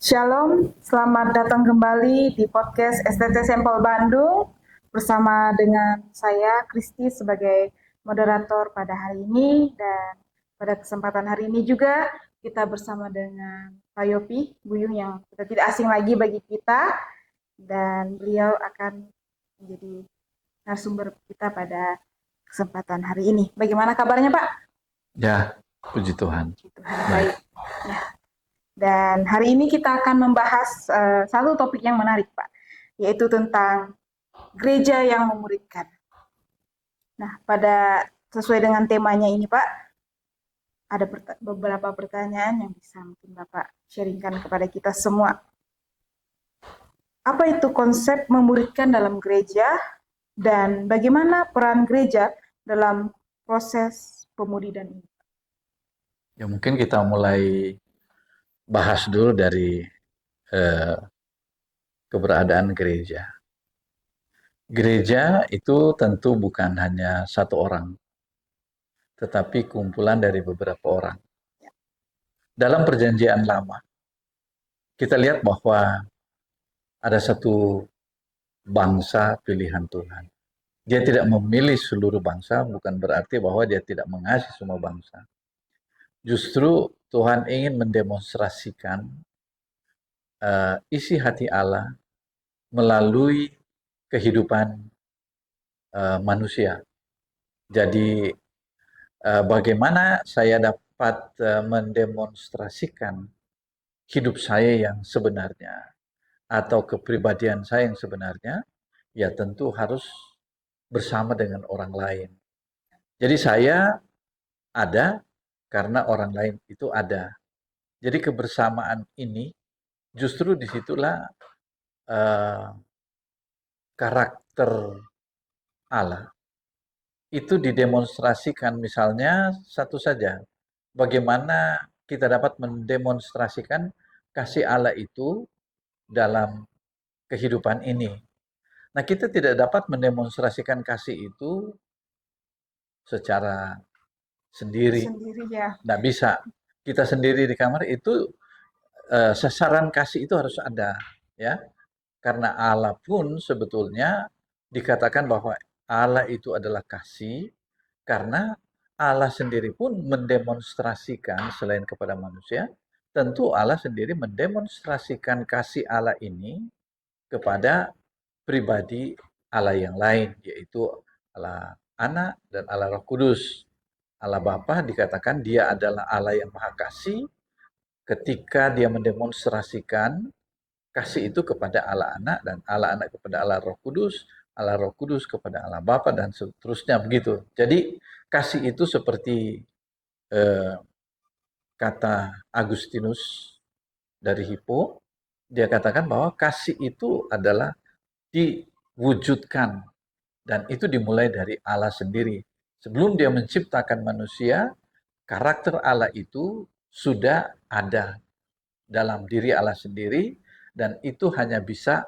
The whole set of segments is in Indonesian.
Shalom, selamat datang kembali di podcast STT Sampel Bandung bersama dengan saya Kristi sebagai moderator pada hari ini, dan pada kesempatan hari ini juga kita bersama dengan Pak Yopi Buyung yang sudah tidak asing lagi bagi kita, dan beliau akan menjadi narasumber kita pada kesempatan hari ini. Bagaimana kabarnya, Pak? Ya, puji Tuhan. Tuhan baik. Ya. Dan hari ini kita akan membahas satu topik yang menarik, Pak, yaitu tentang gereja yang memuridkan. Nah, sesuai dengan temanya ini, Pak, ada beberapa pertanyaan yang bisa mungkin Bapak sharingkan kepada kita semua. Apa itu konsep memuridkan dalam gereja, dan bagaimana peran gereja dalam proses pemuridan ini? Ya, mungkin kita mulai bahas dulu dari keberadaan gereja. Gereja itu tentu bukan hanya satu orang, tetapi kumpulan dari beberapa orang. Dalam perjanjian lama, kita lihat bahwa ada satu bangsa pilihan Tuhan. Dia tidak memilih seluruh bangsa, bukan berarti bahwa dia tidak mengasihi semua bangsa. Justru Tuhan ingin mendemonstrasikan isi hati Allah melalui kehidupan manusia. Jadi bagaimana saya dapat mendemonstrasikan hidup saya yang sebenarnya atau kepribadian saya yang sebenarnya, ya tentu harus bersama dengan orang lain. Jadi saya ada karena orang lain itu ada. Jadi kebersamaan ini justru disitulah karakter Allah itu didemonstrasikan. Misalnya satu saja, bagaimana kita dapat mendemonstrasikan kasih Allah itu dalam kehidupan ini. Nah, kita tidak dapat mendemonstrasikan kasih itu secara sendiri. Ya. Nggak bisa. Kita sendiri di kamar itu sasaran kasih itu harus ada, ya. Karena Allah pun sebetulnya dikatakan bahwa Allah itu adalah kasih, karena Allah sendiri pun mendemonstrasikan selain kepada manusia, tentu Allah sendiri mendemonstrasikan kasih Allah ini kepada pribadi Allah yang lain, yaitu Allah Anak dan Allah Roh Kudus. Allah Bapa dikatakan dia adalah Allah yang Maha Kasih ketika dia mendemonstrasikan kasih itu kepada Allah Anak, dan Allah Anak kepada Allah Roh Kudus kepada Allah Bapa, dan seterusnya begitu. Jadi kasih itu seperti kata Agustinus dari Hippo, dia katakan bahwa kasih itu adalah diwujudkan, dan itu dimulai dari Allah sendiri. Sebelum dia menciptakan manusia, karakter Allah itu sudah ada dalam diri Allah sendiri, dan itu hanya bisa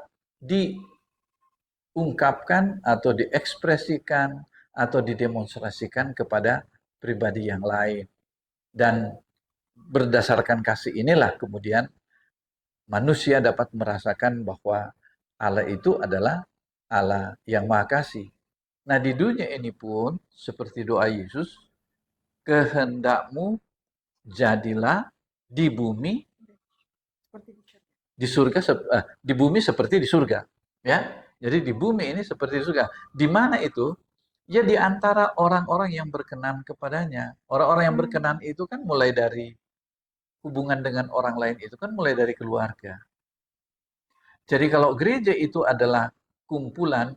diungkapkan atau diekspresikan atau didemonstrasikan kepada pribadi yang lain. Dan berdasarkan kasih inilah kemudian manusia dapat merasakan bahwa Allah itu adalah Allah yang Maha Kasih. Nah, di dunia ini pun seperti doa Yesus, kehendakmu jadilah di bumi di surga, di bumi seperti di surga, ya. Jadi di bumi ini seperti di surga. Di mana itu? Ya di antara orang-orang yang berkenan kepadanya. Orang-orang yang berkenan itu kan mulai dari hubungan dengan orang lain, itu kan mulai dari keluarga. Jadi kalau gereja itu adalah kumpulan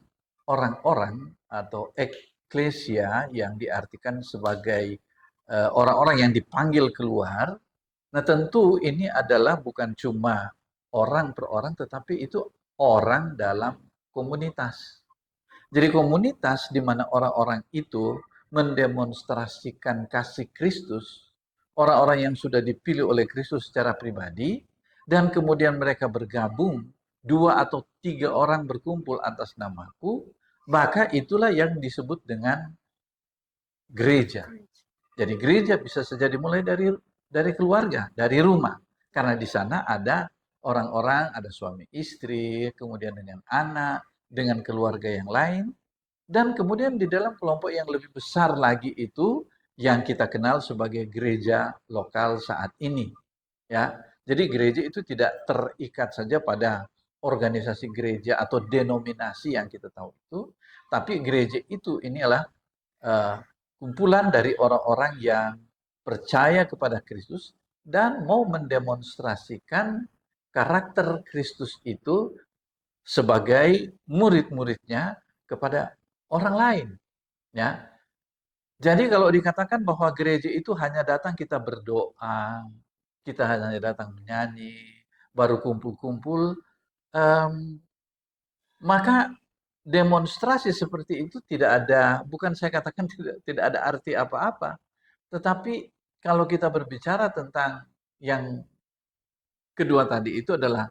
orang-orang atau eklesia yang diartikan sebagai orang-orang yang dipanggil keluar. Nah, tentu ini adalah bukan cuma orang per orang, tetapi itu orang dalam komunitas. Jadi komunitas di mana orang-orang itu mendemonstrasikan kasih Kristus, orang-orang yang sudah dipilih oleh Kristus secara pribadi, dan kemudian mereka bergabung, 2 atau 3 orang berkumpul atas namaku, maka itulah yang disebut dengan gereja. Jadi gereja bisa saja dimulai dari keluarga, dari rumah. Karena di sana ada orang-orang, ada suami istri, kemudian dengan anak, dengan keluarga yang lain, dan kemudian di dalam kelompok yang lebih besar lagi itu yang kita kenal sebagai gereja lokal saat ini. Ya, jadi gereja itu tidak terikat saja pada organisasi gereja atau denominasi yang kita tahu itu, tapi gereja itu inilah kumpulan dari orang-orang yang percaya kepada Kristus dan mau mendemonstrasikan karakter Kristus itu sebagai murid-muridnya kepada orang lain. Ya, jadi kalau dikatakan bahwa gereja itu hanya datang kita berdoa, kita hanya datang menyanyi, baru kumpul-kumpul, maka demonstrasi seperti itu tidak ada, bukan saya katakan tidak ada arti apa-apa, tetapi kalau kita berbicara tentang yang kedua tadi itu adalah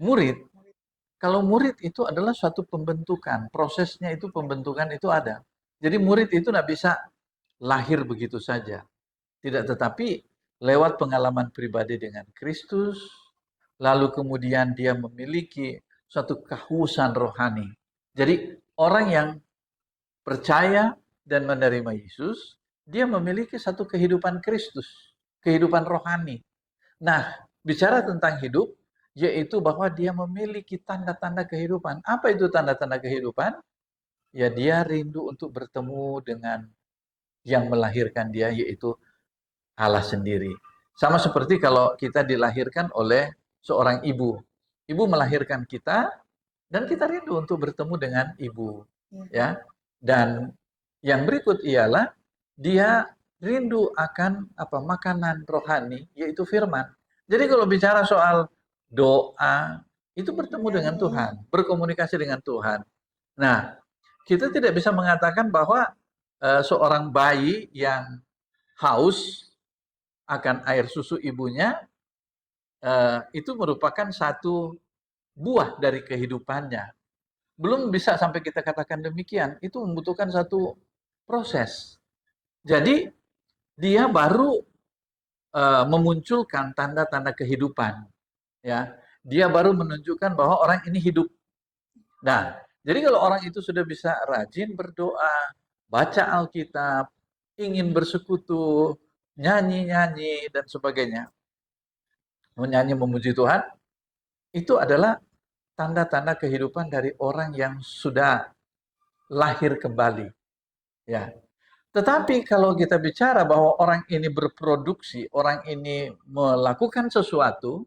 murid. Kalau murid itu adalah suatu pembentukan, prosesnya itu pembentukan itu ada. Jadi murid itu tidak bisa lahir begitu saja. Tidak, tetapi lewat pengalaman pribadi dengan Kristus, lalu kemudian dia memiliki suatu kehausan rohani. Jadi orang yang percaya dan menerima Yesus, dia memiliki satu kehidupan Kristus, kehidupan rohani. Nah, bicara tentang hidup, yaitu bahwa dia memiliki tanda-tanda kehidupan. Apa itu tanda-tanda kehidupan? Ya, dia rindu untuk bertemu dengan yang melahirkan dia, yaitu Allah sendiri. Sama seperti kalau kita dilahirkan oleh seorang ibu. Ibu melahirkan kita dan kita rindu untuk bertemu dengan ibu. Ya. Dan yang berikut ialah dia rindu akan makanan rohani, yaitu firman. Jadi kalau bicara soal doa, itu bertemu dengan Tuhan, berkomunikasi dengan Tuhan. Nah, kita tidak bisa mengatakan bahwa seorang bayi yang haus akan air susu ibunya itu merupakan satu buah dari kehidupannya. Belum bisa sampai kita katakan demikian, itu membutuhkan satu proses. Jadi dia baru memunculkan tanda-tanda kehidupan, ya. Dia baru menunjukkan bahwa orang ini hidup. Nah, jadi kalau orang itu sudah bisa rajin berdoa, baca Alkitab, ingin bersekutu, nyanyi-nyanyi dan sebagainya, menyanyi memuji Tuhan, itu adalah tanda-tanda kehidupan dari orang yang sudah lahir kembali. Ya. Tetapi kalau kita bicara bahwa orang ini berproduksi, orang ini melakukan sesuatu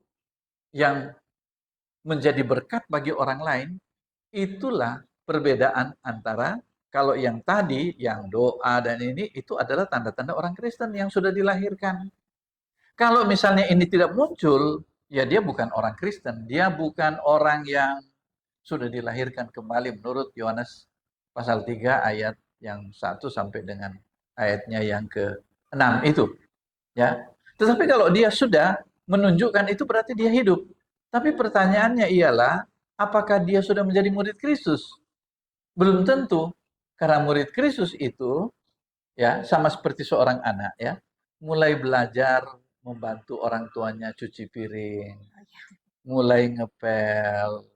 yang menjadi berkat bagi orang lain, itulah perbedaan antara kalau yang tadi, yang doa dan ini, itu adalah tanda-tanda orang Kristen yang sudah dilahirkan. Kalau misalnya ini tidak muncul, ya dia bukan orang Kristen, dia bukan orang yang sudah dilahirkan kembali menurut Yohanes pasal 3 ayat yang 1 sampai dengan ayatnya yang ke-6 itu. Ya. Tetapi kalau dia sudah menunjukkan itu berarti dia hidup. Tapi pertanyaannya ialah, apakah dia sudah menjadi murid Kristus? Belum tentu. Karena murid Kristus itu ya sama seperti seorang anak ya, mulai belajar membantu orang tuanya cuci piring, mulai ngepel,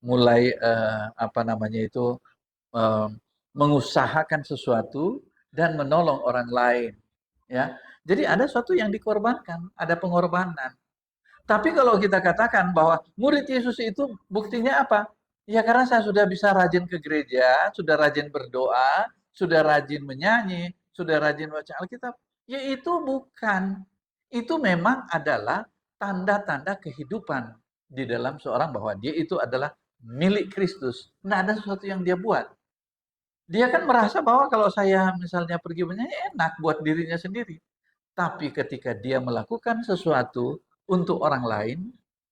mulai eh, mengusahakan sesuatu dan menolong orang lain ya. Jadi ada sesuatu yang dikorbankan, ada pengorbanan. Tapi kalau kita katakan bahwa murid Yesus itu buktinya apa? Ya karena saya sudah bisa rajin ke gereja, sudah rajin berdoa, sudah rajin menyanyi, sudah rajin baca Alkitab. Ya itu bukan. Itu memang adalah tanda-tanda kehidupan di dalam seorang bahwa dia itu adalah milik Kristus. Nah, ada sesuatu yang dia buat. Dia kan merasa bahwa kalau saya misalnya pergi menyanyi enak buat dirinya sendiri. Tapi ketika dia melakukan sesuatu untuk orang lain,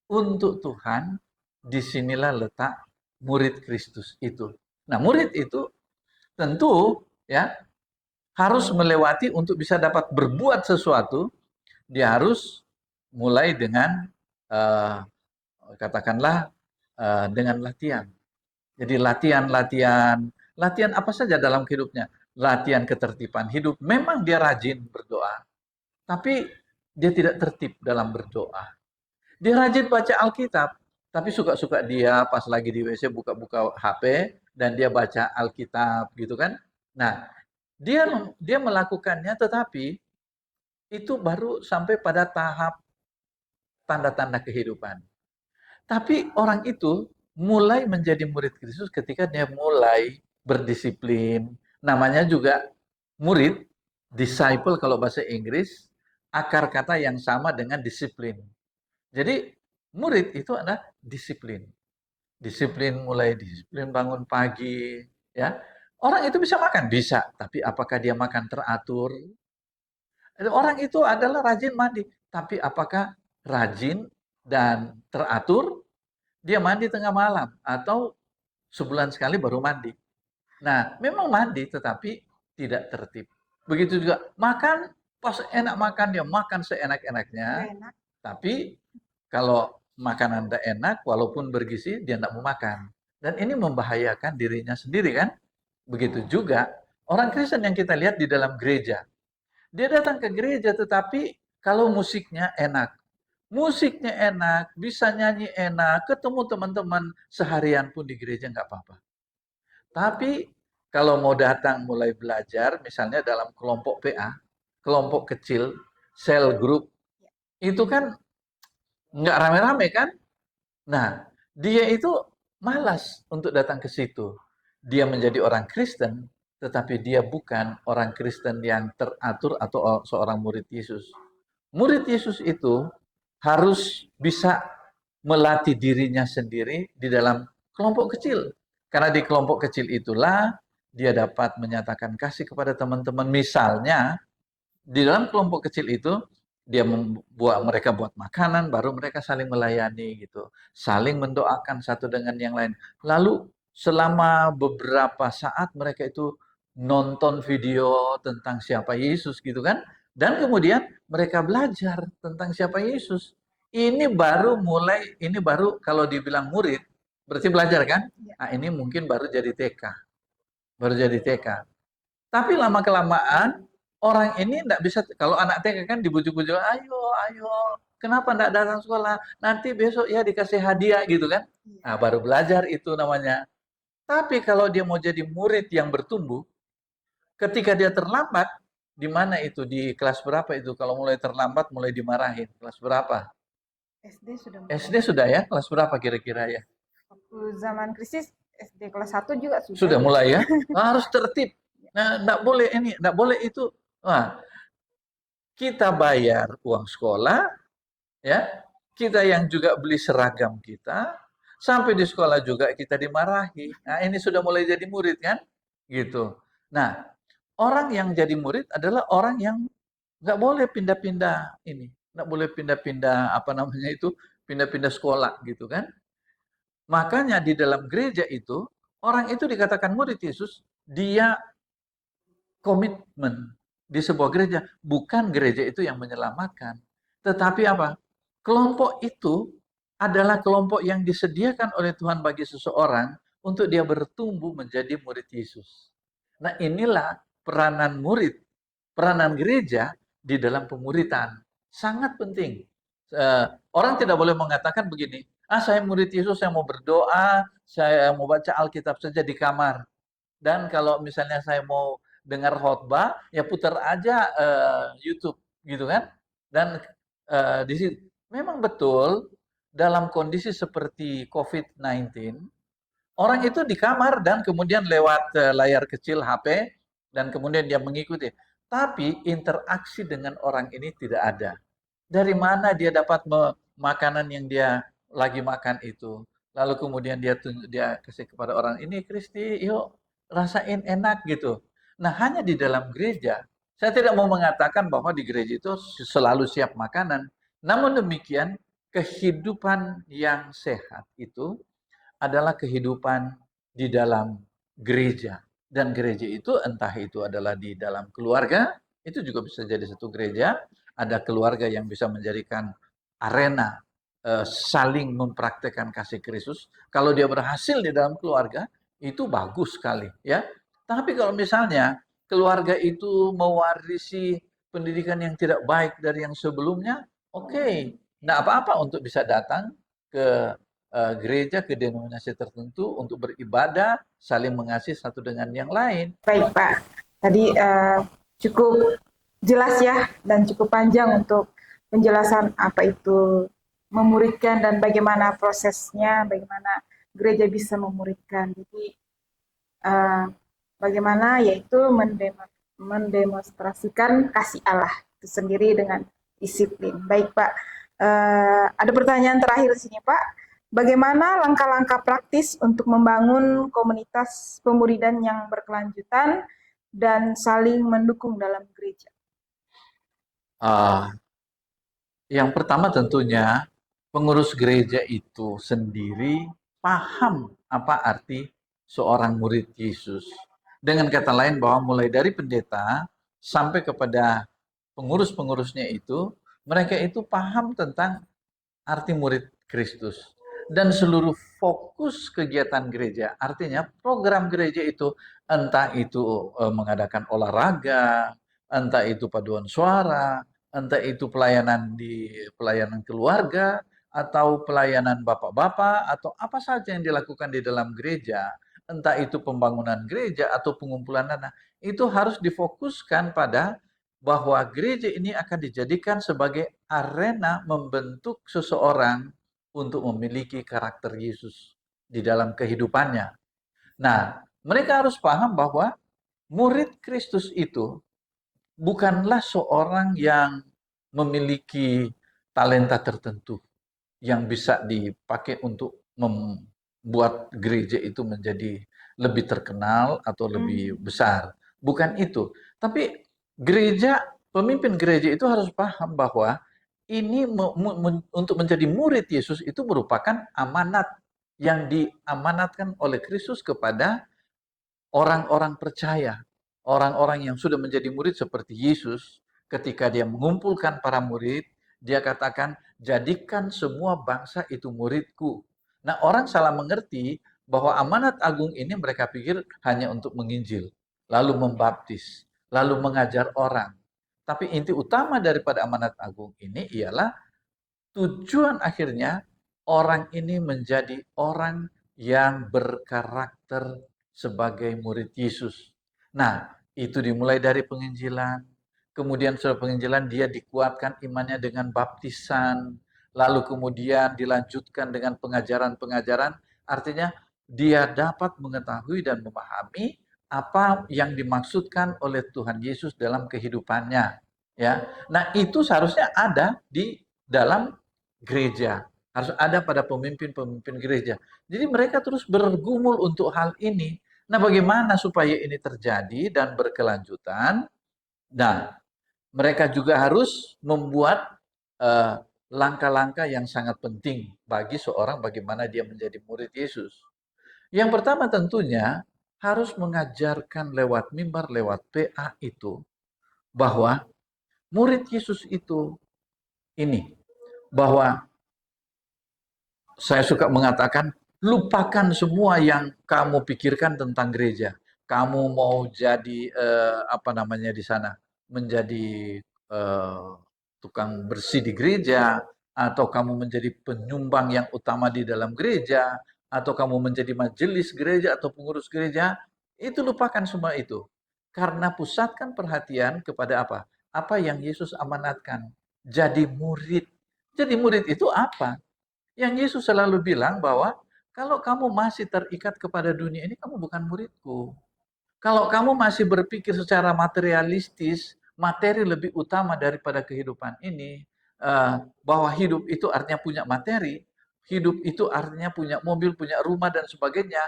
untuk Tuhan, disinilah letak murid Kristus itu. Nah, murid itu tentu ya harus melewati untuk bisa dapat berbuat sesuatu, dia harus mulai dengan uh, katakanlah dengan latihan. Jadi latihan apa saja dalam hidupnya. Latihan ketertiban hidup. Memang dia rajin berdoa, tapi dia tidak tertib dalam berdoa. Dia rajin baca Alkitab, tapi suka-suka dia pas lagi di WC buka-buka HP dan dia baca Alkitab gitu kan. Nah, dia dia melakukannya tetapi itu baru sampai pada tahap tanda-tanda kehidupan. Tapi orang itu mulai menjadi murid Kristus ketika dia mulai berdisiplin. Namanya juga murid, disciple kalau bahasa Inggris, akar kata yang sama dengan disiplin. Jadi murid itu adalah disiplin. Disiplin mulai disiplin bangun pagi, ya. Orang itu bisa makan, bisa, tapi apakah dia makan teratur? Orang itu adalah rajin mandi, tapi apakah rajin dan teratur? Dia mandi tengah malam atau sebulan sekali baru mandi. Nah, memang mandi tetapi tidak tertib. Begitu juga makan, pas enak makan dia makan seenak-enaknya, Enak. tapi kalau makanan tidak enak, walaupun bergizi, dia tidak mau makan. Dan ini membahayakan dirinya sendiri kan? Begitu juga orang Kristen yang kita lihat di dalam gereja. Dia datang ke gereja tetapi kalau musiknya enak, musiknya enak, bisa nyanyi enak, ketemu teman-teman seharian pun di gereja nggak apa-apa. Tapi kalau mau datang mulai belajar, misalnya dalam kelompok PA, kelompok kecil, sel group, itu kan nggak rame-rame kan? Nah, dia itu malas untuk datang ke situ. Dia menjadi orang Kristen, tetapi dia bukan orang Kristen yang teratur atau seorang murid Yesus. Murid Yesus itu harus bisa melatih dirinya sendiri di dalam kelompok kecil. Karena di kelompok kecil itulah dia dapat menyatakan kasih kepada teman-teman. Misalnya, di dalam kelompok kecil itu dia membuat mereka buat makanan, baru mereka saling melayani gitu, saling mendoakan satu dengan yang lain. Lalu selama beberapa saat mereka itu nonton video tentang siapa Yesus gitu kan, dan kemudian mereka belajar tentang siapa Yesus. Ini baru mulai, ini baru kalau dibilang murid, berarti belajar kan? Nah, ini mungkin baru jadi TK, baru jadi TK. Tapi lama kelamaan orang ini tidak bisa, kalau anak TK kan dibujuk-bujuk, ayo, ayo, kenapa tidak datang sekolah? Nanti besok ya dikasih hadiah gitu kan? Nah, baru belajar itu namanya. Tapi kalau dia mau jadi murid yang bertumbuh, ketika dia terlambat, di mana itu? Di kelas berapa itu? Kalau mulai terlambat, mulai dimarahin. Kelas berapa? SD sudah mulai. SD sudah ya? Kelas berapa kira-kira ya? Waktu zaman krisis SD kelas 1 juga sudah. Sudah mulai ya? Nah, harus tertib. Nah, tidak boleh ini, tidak boleh itu. Nah, kita bayar uang sekolah, ya, kita yang juga beli seragam kita, sampai di sekolah juga kita dimarahi. Nah, ini sudah mulai jadi murid kan? Gitu. Nah, orang yang jadi murid adalah orang yang nggak boleh pindah-pindah ini, nggak boleh pindah-pindah apa namanya itu, pindah-pindah sekolah gitu kan? Makanya di dalam gereja itu orang itu dikatakan murid Yesus, dia komitmen di sebuah gereja, bukan gereja itu yang menyelamatkan. Tetapi apa? Kelompok itu adalah kelompok yang disediakan oleh Tuhan bagi seseorang untuk dia bertumbuh menjadi murid Yesus. Nah, inilah peranan murid, peranan gereja di dalam pemuritan. Sangat penting. Orang tidak boleh mengatakan begini, saya murid Yesus, saya mau berdoa, saya mau baca Alkitab saja di kamar. Dan kalau misalnya saya mau dengar khotbah, ya putar aja YouTube gitu kan. Dan di situ memang betul dalam kondisi seperti COVID-19, orang itu di kamar dan kemudian lewat layar kecil HP dan kemudian dia mengikuti. Tapi interaksi dengan orang ini tidak ada. Dari mana dia dapat makanan yang dia lagi makan itu? Lalu kemudian dia kasih kepada orang ini, Kristi, yuk rasain enak gitu. Nah, hanya di dalam gereja. Saya tidak mau mengatakan bahwa di gereja itu selalu siap makanan. Namun demikian, kehidupan yang sehat itu adalah kehidupan di dalam gereja. Dan gereja itu entah itu adalah di dalam keluarga, itu juga bisa jadi satu gereja. Ada keluarga yang bisa menjadikan arena saling mempraktekkan kasih Kristus. Kalau dia berhasil di dalam keluarga, itu bagus sekali ya. Tapi kalau misalnya keluarga itu mewarisi pendidikan yang tidak baik dari yang sebelumnya, oke. Nah, apa-apa untuk bisa datang ke gereja, ke denominasi tertentu untuk beribadah, saling mengasihi satu dengan yang lain. Baik Pak, tadi cukup jelas ya dan cukup panjang untuk penjelasan apa itu memuridkan dan bagaimana prosesnya, bagaimana gereja bisa memuridkan. Jadi bagaimana yaitu mendemonstrasikan kasih Allah itu sendiri dengan disiplin. Baik Pak, ada pertanyaan terakhir di sini Pak. Bagaimana langkah-langkah praktis untuk membangun komunitas pemuridan yang berkelanjutan dan saling mendukung dalam gereja? Uh, yang pertama tentunya pengurus gereja itu sendiri paham apa arti seorang murid Yesus. Dengan kata lain bahwa mulai dari pendeta sampai kepada pengurus-pengurusnya itu, mereka itu paham tentang arti murid Kristus. Dan seluruh fokus kegiatan gereja, artinya program gereja itu, entah itu mengadakan olahraga, entah itu paduan suara, entah itu pelayanan keluarga, atau pelayanan bapak-bapak, atau apa saja yang dilakukan di dalam gereja, entah itu pembangunan gereja atau pengumpulan dana, itu harus difokuskan pada bahwa gereja ini akan dijadikan sebagai arena membentuk seseorang untuk memiliki karakter Yesus di dalam kehidupannya. Nah, mereka harus paham bahwa murid Kristus itu bukanlah seorang yang memiliki talenta tertentu yang bisa dipakai untuk membuat gereja itu menjadi lebih terkenal atau lebih besar. Bukan itu. Tapi pemimpin gereja itu harus paham bahwa ini untuk menjadi murid Yesus itu merupakan amanat yang diamanatkan oleh Kristus kepada orang-orang percaya. Orang-orang yang sudah menjadi murid seperti Yesus, ketika dia mengumpulkan para murid, dia katakan, jadikan semua bangsa itu muridku. Nah, orang salah mengerti bahwa amanat agung ini mereka pikir hanya untuk menginjil, lalu membaptis, lalu mengajar orang. Tapi inti utama daripada amanat agung ini ialah tujuan akhirnya orang ini menjadi orang yang berkarakter sebagai murid Yesus. Nah, itu dimulai dari penginjilan, kemudian setelah penginjilan dia dikuatkan imannya dengan baptisan, lalu kemudian dilanjutkan dengan pengajaran-pengajaran, artinya dia dapat mengetahui dan memahami apa yang dimaksudkan oleh Tuhan Yesus dalam kehidupannya. Ya, nah itu seharusnya ada di dalam gereja, harus ada pada pemimpin-pemimpin gereja. Jadi mereka terus bergumul untuk hal ini. Nah, bagaimana supaya ini terjadi dan berkelanjutan? Nah, mereka juga harus membuat langkah-langkah yang sangat penting bagi seorang bagaimana dia menjadi murid Yesus. Yang pertama tentunya harus mengajarkan lewat mimbar, lewat PA itu, bahwa murid Yesus itu ini, bahwa saya suka mengatakan, lupakan semua yang kamu pikirkan tentang gereja. Kamu mau jadi apa namanya di sana, menjadi tukang bersih di gereja, atau kamu menjadi penyumbang yang utama di dalam gereja, atau kamu menjadi majelis gereja atau pengurus gereja, itu lupakan semua itu. Karena pusatkan perhatian kepada apa? Apa yang Yesus amanatkan. Jadi murid. Jadi murid itu apa? Yang Yesus selalu bilang bahwa kalau kamu masih terikat kepada dunia ini, kamu bukan muridku. Kalau kamu masih berpikir secara materialistis, materi lebih utama daripada kehidupan ini, bahwa hidup itu artinya punya materi, hidup itu artinya punya mobil, punya rumah, dan sebagainya.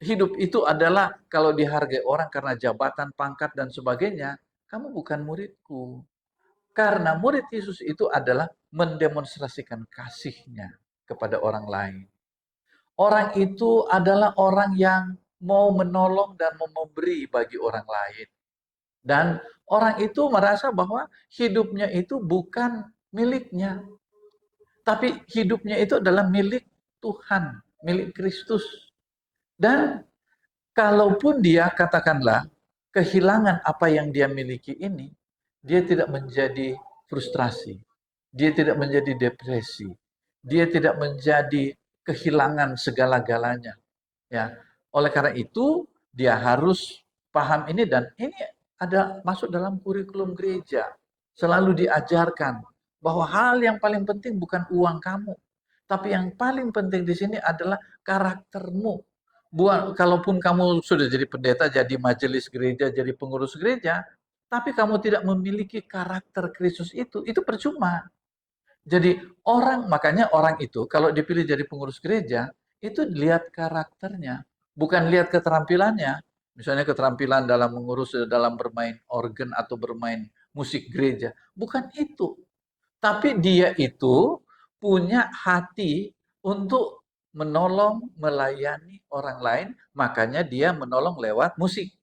Hidup itu adalah kalau dihargai orang karena jabatan, pangkat, dan sebagainya, kamu bukan muridku. Karena murid Yesus itu adalah mendemonstrasikan kasihnya kepada orang lain. Orang itu adalah orang yang mau menolong dan mau memberi bagi orang lain. Dan orang itu merasa bahwa hidupnya itu bukan miliknya, tapi hidupnya itu adalah milik Tuhan, milik Kristus. Dan kalaupun dia katakanlah kehilangan apa yang dia miliki ini, dia tidak menjadi frustrasi. dia tidak menjadi depresi, dia tidak menjadi kehilangan segala-galanya. Ya, oleh karena itu dia harus paham ini dan ini ada masuk dalam kurikulum gereja. Selalu diajarkan bahwa hal yang paling penting bukan uang kamu, tapi yang paling penting di sini adalah karaktermu. Kalaupun kamu sudah jadi pendeta, jadi majelis gereja, jadi pengurus gereja, tapi kamu tidak memiliki karakter Kristus itu percuma. Jadi makanya orang itu kalau dipilih jadi pengurus gereja, itu lihat karakternya, bukan lihat keterampilannya. Misalnya keterampilan dalam mengurus, dalam bermain organ atau bermain musik gereja. Bukan itu. Tapi dia itu punya hati untuk menolong, melayani orang lain, makanya dia menolong lewat musik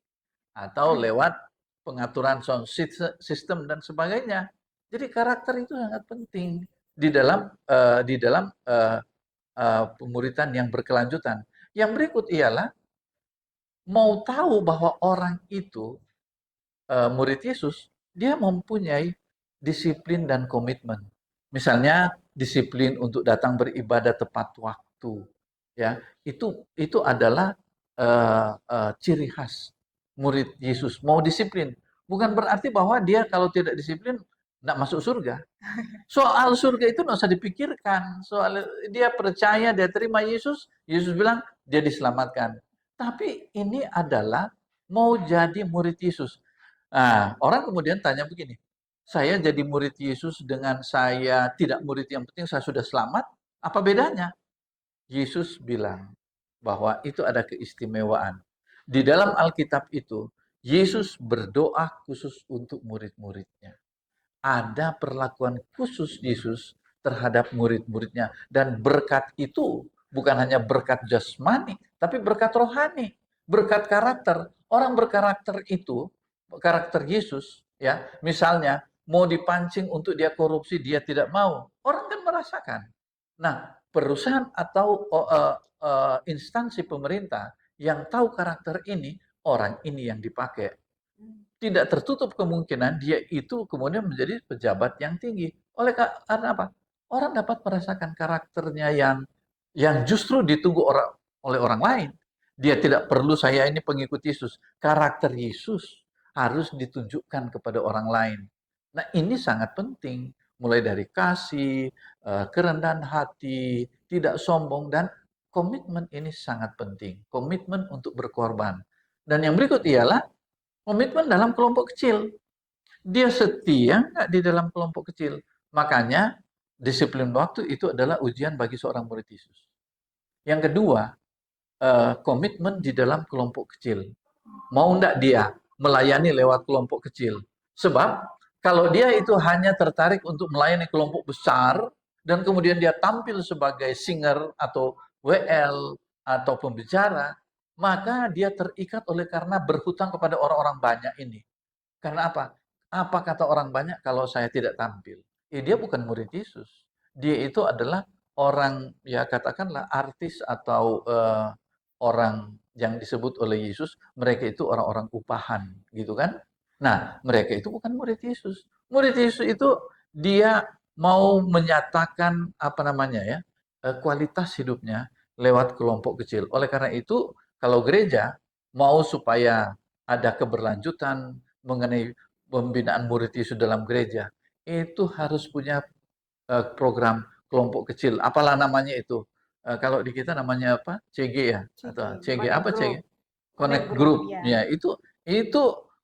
atau lewat pengaturan sound system dan sebagainya. Jadi karakter itu sangat penting di dalam pemuritan yang berkelanjutan. Yang berikut ialah mau tahu bahwa orang itu murid Yesus, dia mempunyai disiplin dan komitmen. Misalnya disiplin untuk datang beribadah tepat waktu, ya itu adalah ciri khas murid Yesus. Mau disiplin, bukan berarti bahwa dia kalau tidak disiplin tidak masuk surga. Soal surga itu nggak usah dipikirkan. Soal dia percaya, dia terima Yesus, Yesus bilang dia diselamatkan. Tapi ini adalah mau jadi murid Yesus. Nah, orang kemudian tanya begini, saya jadi murid Yesus dengan saya tidak murid, yang penting saya sudah selamat, apa bedanya? Yesus bilang bahwa itu ada keistimewaan. Di dalam Alkitab itu, Yesus berdoa khusus untuk murid-muridnya. Ada perlakuan khusus Yesus terhadap murid-muridnya. Dan berkat itu bukan hanya berkat jasmani, tapi berkat rohani, berkat karakter. Orang berkarakter itu, karakter Yesus, ya, misalnya mau dipancing untuk dia korupsi, dia tidak mau. Orang kan merasakan. Nah, perusahaan atau instansi pemerintah yang tahu karakter ini, orang ini yang dipakai. Tidak tertutup kemungkinan dia itu kemudian menjadi pejabat yang tinggi. Karena apa? Orang dapat merasakan karakternya yang justru ditunggu oleh orang lain. Dia tidak perlu saya ini pengikut Yesus. Karakter Yesus harus ditunjukkan kepada orang lain. Nah, ini sangat penting. Mulai dari kasih, kerendahan hati, tidak sombong, dan komitmen ini sangat penting. Komitmen untuk berkorban. Dan yang berikut ialah komitmen dalam kelompok kecil. Dia setia nggak di dalam kelompok kecil. Makanya disiplin waktu itu adalah ujian bagi seorang murid Yesus. Yang kedua, komitmen di dalam kelompok kecil. Mau enggak dia melayani lewat kelompok kecil? Sebab kalau dia itu hanya tertarik untuk melayani kelompok besar dan kemudian dia tampil sebagai singer atau WL atau pembicara, maka dia terikat oleh karena berhutang kepada orang-orang banyak ini. Karena apa? Apa kata orang banyak kalau saya tidak tampil? Dia bukan murid Yesus. Dia itu adalah orang, ya katakanlah artis atau orang yang disebut oleh Yesus, mereka itu orang-orang upahan, gitu kan? Nah, mereka itu bukan murid Yesus. Murid Yesus itu dia mau menyatakan apa namanya ya, kualitas hidupnya lewat kelompok kecil. Oleh karena itu, kalau gereja mau supaya ada keberlanjutan mengenai pembinaan murid Yesus dalam gereja, itu harus punya program kelompok kecil. Apalah namanya itu? Kalau di kita namanya apa? CG ya? Atau CG Connect apa CG? Group. Connect Group Group. ya. Ya, itu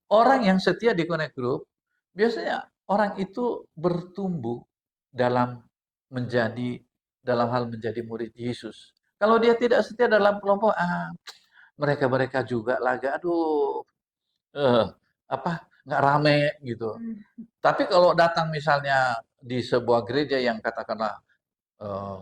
orang yang setia di Connect Group, biasanya orang itu bertumbuh dalam menjadi dalam hal menjadi murid Yesus. Kalau dia tidak setia dalam kelompok, mereka-mereka juga lagi, aduh, eh, apa nggak rame gitu. Tapi kalau datang misalnya di sebuah gereja yang katakanlah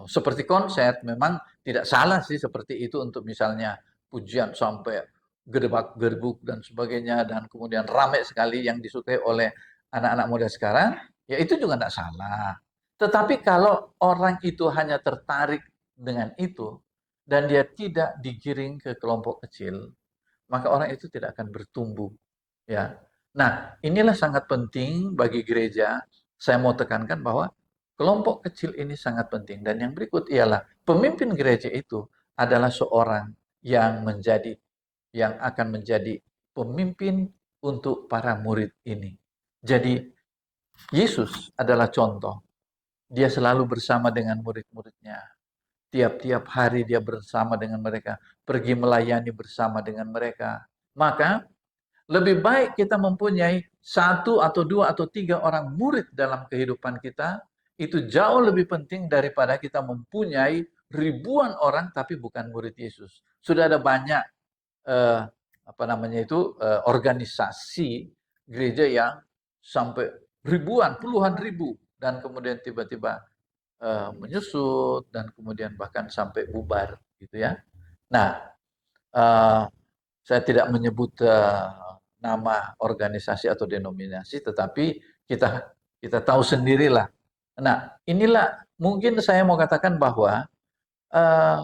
seperti konser, memang tidak salah sih seperti itu untuk misalnya pujian sampai gedebak gerbuk dan sebagainya dan kemudian ramai sekali yang disukai oleh anak-anak muda sekarang, ya itu juga tidak salah. Tetapi kalau orang itu hanya tertarik dengan itu dan dia tidak digiring ke kelompok kecil, maka orang itu tidak akan bertumbuh. Ya. Nah, inilah sangat penting bagi gereja. Saya mau tekankan bahwa kelompok kecil ini sangat penting. Dan yang berikut ialah pemimpin gereja itu adalah seorang yang akan menjadi pemimpin untuk para murid ini. Jadi Yesus adalah contoh. Dia selalu bersama dengan murid-muridnya. Tiap-tiap hari dia bersama dengan mereka, pergi melayani bersama dengan mereka. Maka lebih baik kita mempunyai satu atau dua atau tiga orang murid dalam kehidupan kita, itu jauh lebih penting daripada kita mempunyai ribuan orang tapi bukan murid Yesus. Sudah ada banyak eh, organisasi gereja yang sampai ribuan, puluhan ribu, dan kemudian tiba-tiba menyusut dan kemudian bahkan sampai bubar, gitu ya. Nah, eh, saya tidak menyebut nama organisasi atau denominasi, tetapi kita kita tahu sendirilah. Nah, inilah mungkin saya mau katakan bahwa eh,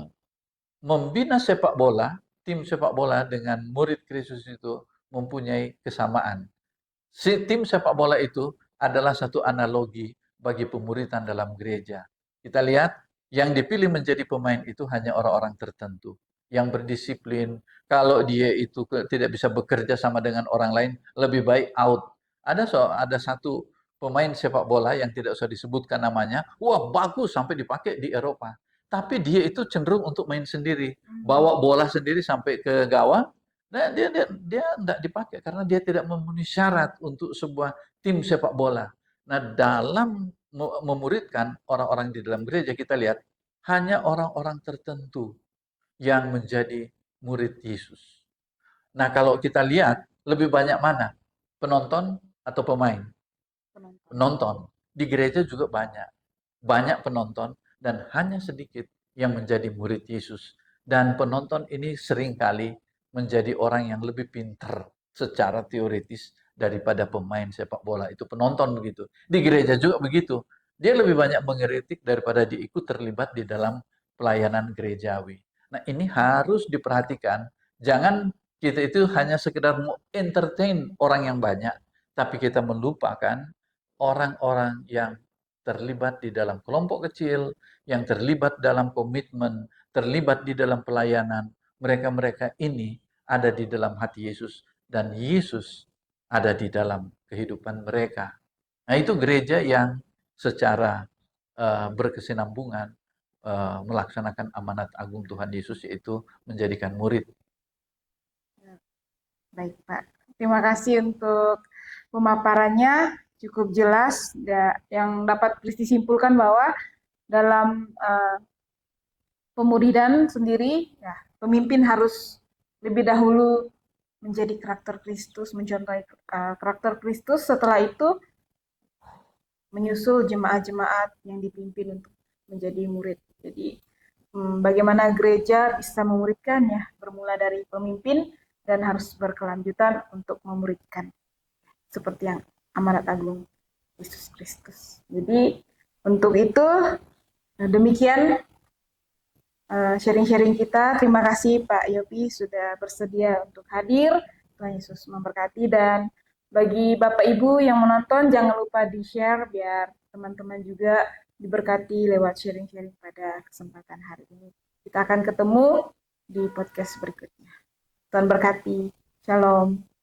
membina sepak bola, tim sepak bola dengan murid Kristus itu mempunyai kesamaan. Tim sepak bola itu adalah satu analogi bagi pemuritan dalam gereja. Kita lihat yang dipilih menjadi pemain itu hanya orang-orang tertentu yang berdisiplin. Kalau dia itu tidak bisa bekerja sama dengan orang lain, lebih baik out. Ada satu pemain sepak bola yang tidak usah disebutkan namanya, wah bagus sampai dipakai di Eropa. Tapi dia itu cenderung untuk main sendiri, bawa bola sendiri sampai ke gawang. Nah, dia tidak dipakai karena dia tidak memenuhi syarat untuk sebuah tim sepak bola. Nah, dalam memuridkan orang-orang di dalam gereja, kita lihat hanya orang-orang tertentu yang menjadi murid Yesus. Nah, kalau kita lihat lebih banyak mana? Penonton atau pemain? Penonton. Di gereja juga banyak. Banyak penonton dan hanya sedikit yang menjadi murid Yesus. Dan penonton ini seringkali menjadi orang yang lebih pintar secara teoritis daripada pemain sepak bola. Itu penonton begitu. Di gereja juga begitu. Dia lebih banyak mengkritik daripada diikut terlibat di dalam pelayanan gerejawi. Nah, ini harus diperhatikan. Jangan kita itu hanya sekedar mau entertain orang yang banyak, tapi kita melupakan orang-orang yang terlibat di dalam kelompok kecil, yang terlibat dalam komitmen, terlibat di dalam pelayanan. Mereka-mereka ini ada di dalam hati Yesus dan Yesus ada di dalam kehidupan mereka. Nah, itu gereja yang secara berkesinambungan melaksanakan amanat agung Tuhan Yesus, yaitu menjadikan murid. Baik, Pak. Terima kasih untuk pemaparannya, cukup jelas yang dapat disimpulkan bahwa dalam pemuridan sendiri, ya, pemimpin harus lebih dahulu menjadi karakter Kristus, mencontohi karakter Kristus. Setelah itu menyusul jemaat-jemaat yang dipimpin untuk menjadi murid. Jadi bagaimana gereja bisa memuridkan, ya, bermula dari pemimpin dan harus berkelanjutan untuk memuridkan seperti yang amanat agung Yesus Kristus. Jadi untuk itu demikian sharing-sharing kita. Terima kasih Pak Yopi sudah bersedia untuk hadir. Tuhan Yesus memberkati, dan bagi Bapak Ibu yang menonton jangan lupa di-share biar teman-teman juga diberkati lewat sharing-sharing pada kesempatan hari ini. Kita akan ketemu di podcast berikutnya. Tuhan berkati. Shalom.